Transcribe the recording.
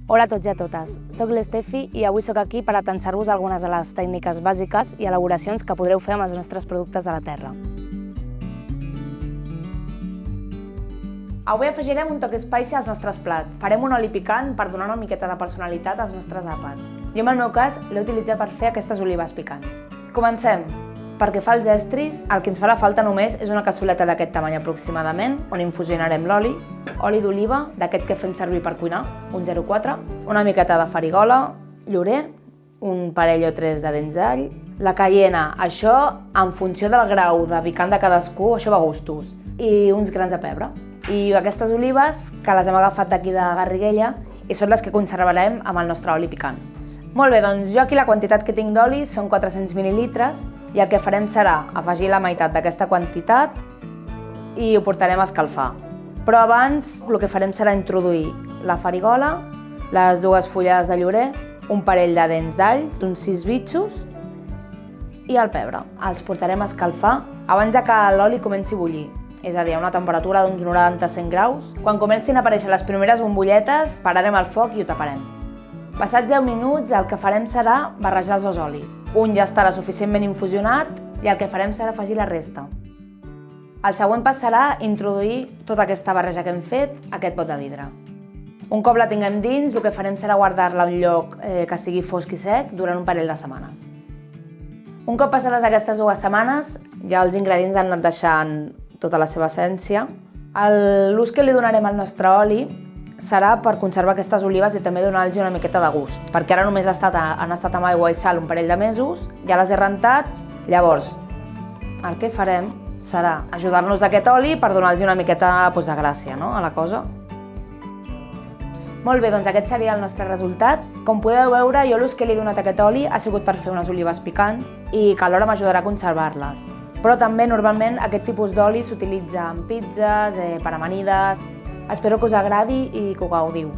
Hola a tots i a totes, soc l'Estefi i avui sóc aquí per atensar-vos algunes de les tècniques bàsiques i elaboracions que podreu fer amb els nostres productes de la terra. Avui afegirem un toc spicy als nostres plats. Farem un oli picant per donar una miqueta de personalitat als nostres àpats. Jo, en el meu cas, l'he utilitzat per fer aquestes olives picants. Comencem! Perquè fa els estris, el que ens farà falta només és una cassoleta d'aquest tamany aproximadament, on infusionarem l'oli, oli d'oliva, d'aquest que fem servir per cuinar, un 0,4, una miqueta de farigola, llorer, un parell o tres de dents d'all, la cayena, això en funció del grau de picant de cadascú, això va a gustos, i uns grans de pebre. I aquestes olives, que les hem agafat d'aquí de Garriguella, i són les que conservarem amb el nostre oli picant. Molt bé, doncs jo aquí la quantitat que tinc d'oli són 400 mil·lilitres i el que farem serà afegir la meitat d'aquesta quantitat i ho portarem a escalfar. Però abans el que farem serà introduir la farigola, les dues fulles de llorer, un parell de dents d'all, uns 6 bitxos i el pebre. Els portarem a escalfar abans que l'oli comenci a bullir, és a dir, a una temperatura d'uns 90-100 graus. Quan comencin a aparèixer les primeres bombolletes, pararem el foc i ho taparem. Passats 10 minuts, el que farem serà barrejar els dos olis. Un ja estarà suficientment infusionat i el que farem serà afegir la resta. El següent pas serà introduir tota aquesta barreja que hem fet a aquest bot de vidre. Un cop la tinguem dins, el que farem serà guardar-la a un lloc que sigui fosc i sec durant un parell de setmanes. Un cop passades aquestes 2 setmanes, ja els ingredients han anat deixant tota la seva essència. L'ús que li donarem al nostre oli serà per conservar aquestes olives i també donar-los una miqueta de gust, perquè ara només han estat amb aigua i sal un parell de mesos, ja les he rentat, llavors el que farem serà ajudar-nos d'aquest oli per donar-los una miqueta de gràcia a la cosa. Molt bé, doncs aquest seria el nostre resultat. Com podeu veure, jo l'ús que li he donat a aquest oli ha sigut per fer unes olives picants i que alhora m'ajudarà a conservar-les. Però també normalment aquest tipus d'oli s'utilitza en pizzas, per amanides. Espero que us agradi i que ho gaudiu.